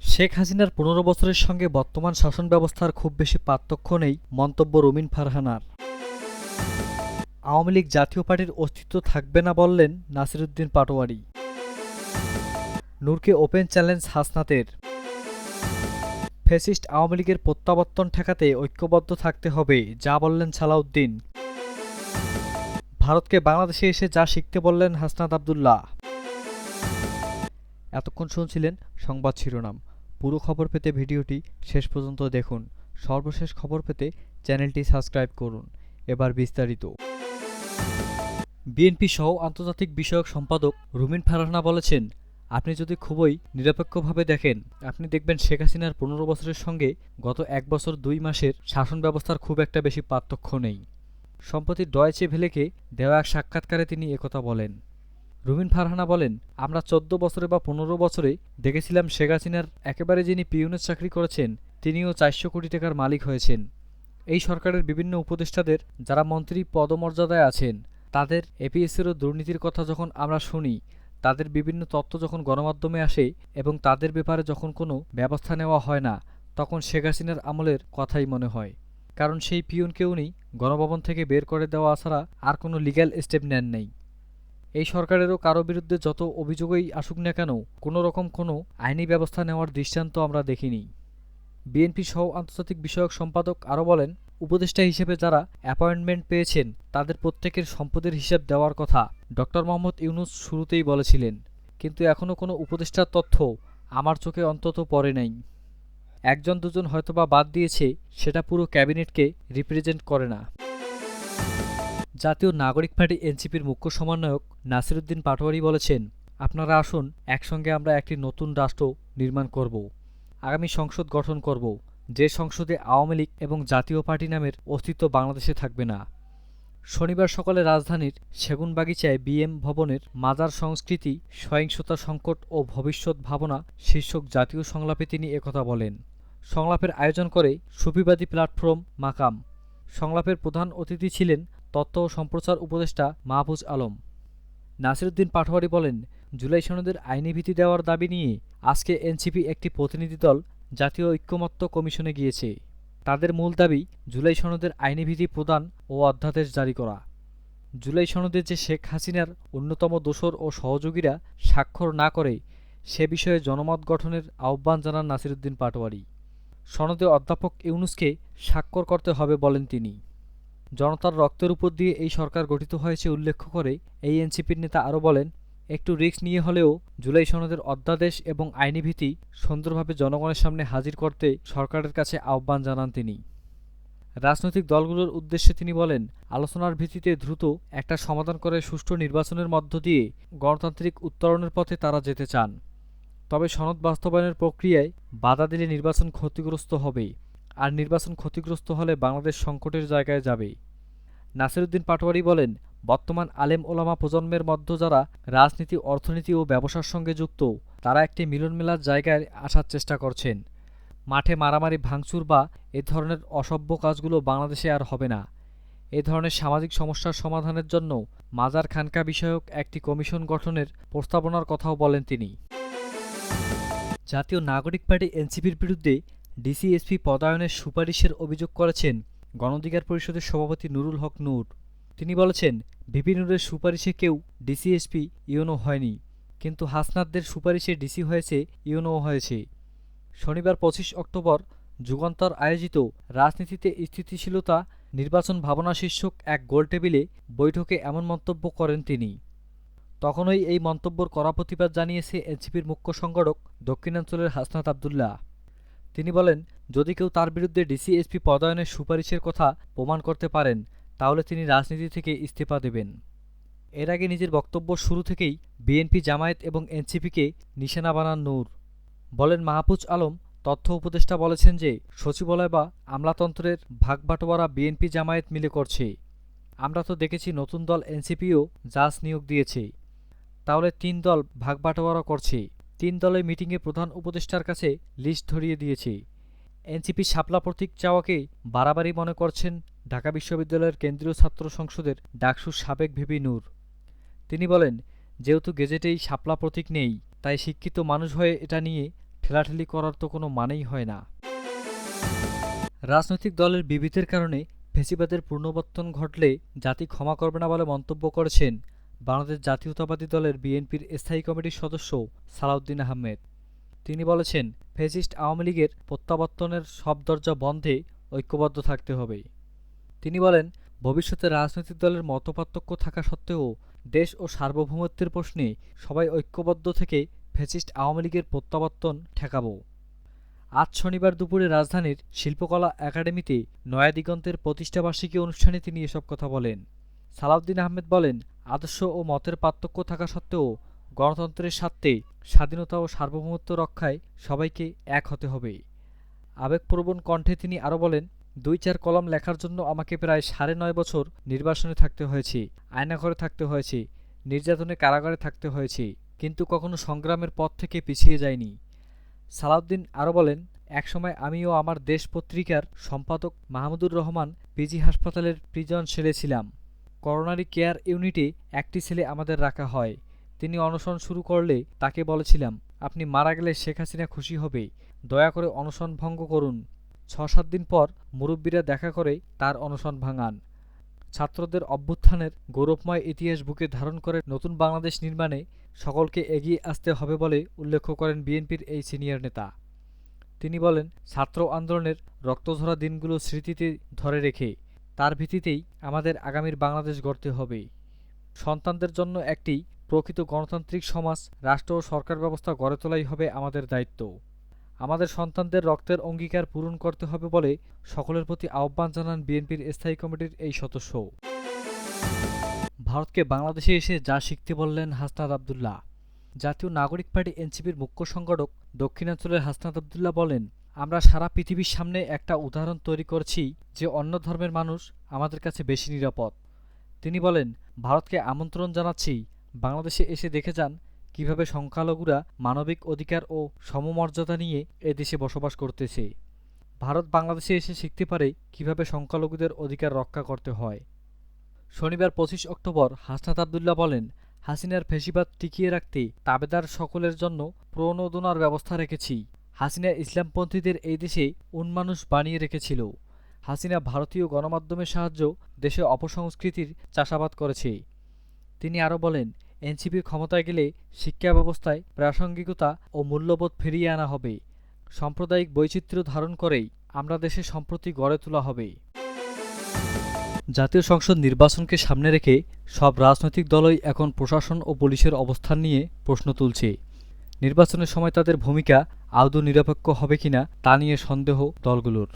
শেখ হাসিনার ১৫ বছরের সঙ্গে বর্তমান শাসন ব্যবস্থার খুব বেশি পার্থক্য নেই মন্তব্য রুমিন ফারহানার। আওয়ামী লীগ জাতীয় পার্টির অস্তিত্ব থাকবে না বললেন নাসিরুদ্দিন পাটোয়ারি। নূরকে ওপেন চ্যালেঞ্জ হাসনাতের। ফ্যাসিস্ট আওয়ামী লীগের প্রত্যাবর্তন ঠেকাতে ঐক্যবদ্ধ থাকতে হবে, যা বললেন সালাউদ্দিন। ভারতকে বাংলাদেশে এসে যা শিখতে বললেন হাসনাত আবদুল্লাহ। এতক্ষণ শুনছিলেন সংবাদ শিরোনাম। পুরো খবর পেতে ভিডিওটি শেষ পর্যন্ত দেখুন। সর্বশেষ খবর পেতে চ্যানেলটি সাবস্ক্রাইব করুন। এবার বিস্তারিত। বিএনপি সহ আন্তর্জাতিক বিষয়ক সম্পাদক রুমিন ফারহানা বলেছেন, আপনি যদি খুবই নিরপেক্ষভাবে দেখেন, আপনি দেখবেন শেখ হাসিনার ১৫ বছরের সঙ্গে গত ১ বছর ২ মাসের শাসন ব্যবস্থার খুব একটা বেশি পার্থক্য নেই। সম্প্রতি ডয়েচে ভেলেকে দেওয়া এক সাক্ষাৎকারে তিনি একথা বলেন। রুমিন ফারহানা বলেন, আমরা ১৪ বছরে বা ১৫ বছরে দেখেছিলাম শেখ হাসিনার একেবারে যিনি পিয়নের চাকরি করেছেন তিনিও ৪০০ কোটি টাকার মালিক হয়েছেন। এই সরকারের বিভিন্ন উপদেষ্টাদের যারা মন্ত্রী পদমর্যাদায় আছেন তাদের এপিএসসিরও দুর্নীতির কথা যখন আমরা শুনি, তাদের বিভিন্ন তথ্য যখন গণমাধ্যমে আসে এবং তাদের ব্যাপারে যখন কোনো ব্যবস্থা নেওয়া হয় না, তখন শেখ হাসিনার আমলের কথাই মনে হয়। কারণ সেই পিয়নকে উনি গণভবন থেকে বের করে দেওয়া ছাড়া আর কোনো লিগ্যাল স্টেপ নেন নেই। এই সরকারেরও কারো বিরুদ্ধে যত অভিযোগই আসুক না কেন, কোনো রকম কোনো আইনি ব্যবস্থা নেওয়ার দৃষ্টান্ত আমরা দেখিনি। বিএনপি সহ আন্তর্জাতিক বিষয়ক সম্পাদক আরও বলেন, উপদেষ্টা হিসেবে যারা অ্যাপয়েন্টমেন্ট পেয়েছেন তাদের প্রত্যেকের সম্পদের হিসাব দেওয়ার কথা ডক্টর মোহাম্মদ ইউনূস শুরুতেই বলেছিলেন, কিন্তু এখনও কোনো উপদেষ্টার তথ্য আমার চোখে অন্তত পড়ে নাই। একজন দুজন হয়তোবা বাদ দিয়েছে, সেটা পুরো ক্যাবিনেটকে রিপ্রেজেন্ট করে না। জাতীয় নাগরিক পার্টি এনসিপির মুখ্য সমন্বয়ক নাসিরুদ্দিন পাটোয়ারি বলেছেন, আপনারা আসুন, একসঙ্গে আমরা একটি নতুন রাষ্ট্র নির্মাণ করব, আগামী সংসদ গঠন করব, যে সংসদে আওয়ামী লীগ এবং জাতীয় পার্টি নামের অস্তিত্ব বাংলাদেশে থাকবে না। শনিবার সকালে রাজধানীর সেগুনবাগিচায় বিএম ভবনের মাজার সংস্কৃতি, সহিংসতা সংকট ও ভবিষ্যৎ ভাবনা শীর্ষক জাতীয় সংলাপে তিনি একথা বলেন। সংলাপের আয়োজন করে সুফিবাদী প্ল্যাটফর্ম মাকাম। সংলাপের প্রধান অতিথি ছিলেন তথ্য ও সম্প্রচার উপদেষ্টা মাহফুজ আলম। নাসিরুদ্দিন পাটোয়ারি বলেন, জুলাই সনদের আইনি ভিত্তি দেওয়ার দাবি নিয়ে আজকে এনসিপি একটি প্রতিনিধি দল জাতীয় ঐক্যমত্য কমিশনে গিয়েছে। তাদের মূল দাবি জুলাই সনদের আইনি ভিত্তি প্রদান ও অধ্যাদেশ জারি করা। জুলাই সনদে যে শেখ হাসিনার অন্যতম দোসর ও সহযোগীরা স্বাক্ষর না করে, সে বিষয়ে জনমত গঠনের আহ্বান জানান নাসিরুদ্দিন পাটোয়ারি। সনদে অধ্যাপক ইউনূসকে স্বাক্ষর করতে হবে বলেন তিনি। জনতার রক্তের উপর দিয়ে এই সরকার গঠিত হয়েছে উল্লেখ করে এই এনসিপির নেতা আরও বলেন, একটু রিস্ক নিয়ে হলেও জুলাই সনদের অধ্যাদেশ এবং আইনি ভীতি সুন্দরভাবে জনগণের সামনে হাজির করতে সরকারের কাছে আহ্বান জানান তিনি। রাজনৈতিক দলগুলোর উদ্দেশ্যে তিনি বলেন, আলোচনার ভিত্তিতে দ্রুত একটা সমাধান করে সুষ্ঠু নির্বাচনের মধ্য দিয়ে গণতান্ত্রিক উত্তরণের পথে তারা যেতে চান। তবে সনদ বাস্তবায়নের প্রক্রিয়ায় বাধা দিলে নির্বাচন ক্ষতিগ্রস্ত হবে, আর নির্বাচন ক্ষতিগ্রস্ত হলে বাংলাদেশ সংকটের জায়গায় যাবে। নাসিরুদ্দিন পাটোয়ারি বলেন, বর্তমান আলেম ওলামা প্রজন্মের মধ্য যারা রাজনীতি, অর্থনীতি ও ব্যবসার সঙ্গে যুক্ত, তারা একটি মিলনমেলার জায়গায় আসার চেষ্টা করছেন। মাঠে মারামারি, ভাঙচুর বা এ ধরনের অসভ্য কাজগুলো বাংলাদেশে আর হবে না। এ ধরনের সামাজিক সমস্যার সমাধানের জন্য মাজার খানকা বিষয়ক একটি কমিশন গঠনের প্রস্তাবনার কথাও বলেন তিনি। জাতীয় নাগরিক পার্টি এনসিপির বিরুদ্ধে ডিসি-এসপি পদায়নের সুপারিশের অভিযোগ করেছেন গণঅধিকার পরিষদের সভাপতি নুরুল হক নূর। তিনি বলেছেন, ভিপি নূরের সুপারিশে কেউ ডিসি-এসপি ইউনো হয়নি, কিন্তু হাসনাতদের সুপারিশে ডিসি হয়েছে, ইউনো হয়েছে। শনিবার ২৫ অক্টোবর যুগান্তর আয়োজিত রাজনীতিতে স্থিতিশীলতা নির্বাচন ভাবনা শীর্ষক এক গোলটেবিলে বৈঠকে এমন মন্তব্য করেন তিনি। তখনই এই মন্তব্যর কড়া প্রতিবাদ জানিয়েছে এনসিপির মুখ্য সংগঠক দক্ষিণাঞ্চলের হাসনাত আবদুল্লাহ। তিনি বলেন, যদি কেউ তার বিরুদ্ধে ডিসি-এসপি পদায়নের সুপারিশের কথা প্রমাণ করতে পারেন, তাহলে তিনি রাজনীতি থেকে ইস্তফা দেবেন। এর আগে নিজের বক্তব্য শুরু থেকেই বিএনপি, জামায়াত এবং এনসিপিকে নিশানা বানান নূর। বলেন, মাহফুজ আলম তথ্য উপদেষ্টা বলেছেন যে সচিবালয় বা আমলাতন্ত্রের ভাগবাটোয়ারা বিএনপি জামায়াত মিলে করছে। আমরা তো দেখেছি নতুন দল এনসিপিও জাজ নিয়োগ দিয়েছে, তাহলে ৩ দল ভাগবাটোয়ারা করছে। ৩ দলের মিটিংয়ে প্রধান উপদেষ্টার কাছে লিস্ট ধরিয়ে দিয়েছে। এনসিপি শাপলা প্রতীক চাওয়াকে বাড়াবাড়ি মনে করছেন ঢাকা বিশ্ববিদ্যালয়ের কেন্দ্রীয় ছাত্র সংসদের ডাকসুর সাবেক ভিপি নূর। তিনি বলেন, যেহেতু গেজেটেই শাপলা প্রতীক নেই, তাই শিক্ষিত মানুষ হয়ে এটা নিয়ে ঠেলাঠেলি করার তো কোনো মানেই হয় না। রাজনৈতিক দলের বিভেদের কারণে ফ্যাসিবাদের পুনর্বর্তন ঘটলে জাতি ক্ষমা করবে না বলে মন্তব্য করেছেন বাংলাদেশ জাতীয়তাবাদী দলের বিএনপির স্থায়ী কমিটির সদস্য সালাউদ্দিন আহমেদ। তিনি বলেছেন, ফ্যাসিস্ট আওয়ামী লীগের প্রত্যাবর্তনের সব দরজা বন্ধে ঐক্যবদ্ধ থাকতে হবে। তিনি বলেন, ভবিষ্যতে রাজনৈতিক দলের মতপার্থক্য থাকা সত্ত্বেও দেশ ও সার্বভৌমত্বের প্রশ্নে সবাই ঐক্যবদ্ধ থেকে ফ্যাসিস্ট আওয়ামী লীগের প্রত্যাবর্তন ঠেকাব। আজ শনিবার দুপুরে রাজধানীর শিল্পকলা একাডেমিতে নয়া দিগন্তের প্রতিষ্ঠাবার্ষিকী অনুষ্ঠানে তিনি এসব কথা বলেন। সালাউদ্দিন আহমেদ বলেন, আদর্শ ও মতের পার্থক্য থাকা সত্ত্বেও গণতন্ত্রের স্বার্থে স্বাধীনতা ও সার্বভৌমত্ব রক্ষায় সবাইকে এক হতে হবে। আবেগপ্রবণ কণ্ঠে তিনি আরও বলেন, ২-৪ কলাম লেখার জন্য আমাকে প্রায় ৯.৫ বছর নির্বাসনে থাকতে হয়েছে, আয়নাঘরে থাকতে হয়েছে, নির্যাতনে কারাগারে থাকতে হয়েছে, কিন্তু কখনো সংগ্রামের পথ থেকে পিছিয়ে যায়নি। সালাউদ্দিন আরও বলেন, একসময় আমিও আমার দেশ পত্রিকার সম্পাদক মাহমুদুর রহমান পিজি হাসপাতালের প্রিজন সেলে ছিলাম। করোনারি কেয়ার ইউনিটে একটি ছেলে আমাদের রাখা হয়। তিনি অনশন শুরু করলে তাকে বলেছিলাম, আপনি মারা গেলে শেখ হাসিনা খুশি হবে, দয়া করে অনশন ভঙ্গ করুন। ৬-৭ দিন পর মুরব্বীরা দেখা করে তার অনশন ভাঙান। ছাত্রদের অভ্যুত্থানের গৌরবময় ইতিহাস বুকে ধারণ করে নতুন বাংলাদেশ নির্মাণে সকলকে এগিয়ে আসতে হবে বলে উল্লেখ করেন বিএনপির এই সিনিয়র নেতা। তিনি বলেন, ছাত্র আন্দোলনের রক্তঝরা দিনগুলো স্মৃতিতে ধরে রেখে তার ভিত্তিতেই আমাদের আগামীর বাংলাদেশ গড়তে হবে। সন্তানদের জন্য একটি প্রকৃত গণতান্ত্রিক সমাজ, রাষ্ট্র ও সরকার ব্যবস্থা গড়ে তোলাই হবে আমাদের দায়িত্ব। আমাদের সন্তানদের রক্তের অঙ্গীকার পূরণ করতে হবে বলে সকলের প্রতি আহ্বান জানান বিএনপির স্থায়ী কমিটির এই সদস্য। ভারতকে বাংলাদেশে এসে যা শিখতে বললেন হাসনাত আবদুল্লাহ। জাতীয় নাগরিক পার্টি এনসিপির মুখ্য সংগঠক দক্ষিণাঞ্চলের হাসনাত আবদুল্লাহ বলেন, আমরা সারা পৃথিবীর সামনে একটা উদাহরণ তৈরি করছি যে অন্য ধর্মের মানুষ আমাদের কাছে বেশি নিরাপদ। তিনি বলেন, ভারতকে আমন্ত্রণ জানাচ্ছি, বাংলাদেশে এসে দেখে যান কিভাবে সংখ্যালঘুরা মানবিক অধিকার ও সমমর্যাদা নিয়ে এ দেশে বসবাস করতেছে। ভারত বাংলাদেশে এসে শিখতে পারে কিভাবে সংখ্যালঘুদের অধিকার রক্ষা করতে হয়। শনিবার ২৫ অক্টোবর হাসনাত আবদুল্লাহ বলেন, হাসিনার ফ্যাসিবাদ টিকিয়ে রাখতে তাবেদার সকলের জন্য প্রণোদনার ব্যবস্থা রেখেছি। হাসিনা ইসলামপন্থীদের এই দেশে উন্মানুষ বানিয়ে রেখেছিল। হাসিনা ভারতীয় গণমাধ্যমের সাহায্য দেশে অপসংস্কৃতির চাষাবাদ করেছে। তিনি আরও বলেন, এনসিপি ক্ষমতায় গেলে শিক্ষা ব্যবস্থায় প্রাসঙ্গিকতা ও মূল্যবোধ ফিরিয়ে আনা হবে। সাম্প্রদায়িক বৈচিত্র্য ধারণ করেই আমরা দেশে সম্প্রতি গড়ে তোলা হবে। জাতীয় সংসদ নির্বাচনকে সামনে রেখে সব রাজনৈতিক দলই এখন প্রশাসন ও পুলিশের অবস্থান নিয়ে প্রশ্ন তুলছে। নির্বাচনের সময় তাদের ভূমিকা আদৌ নিরপেক্ষ হবে কিনা তা নিয়ে সন্দেহ দলগুলোর।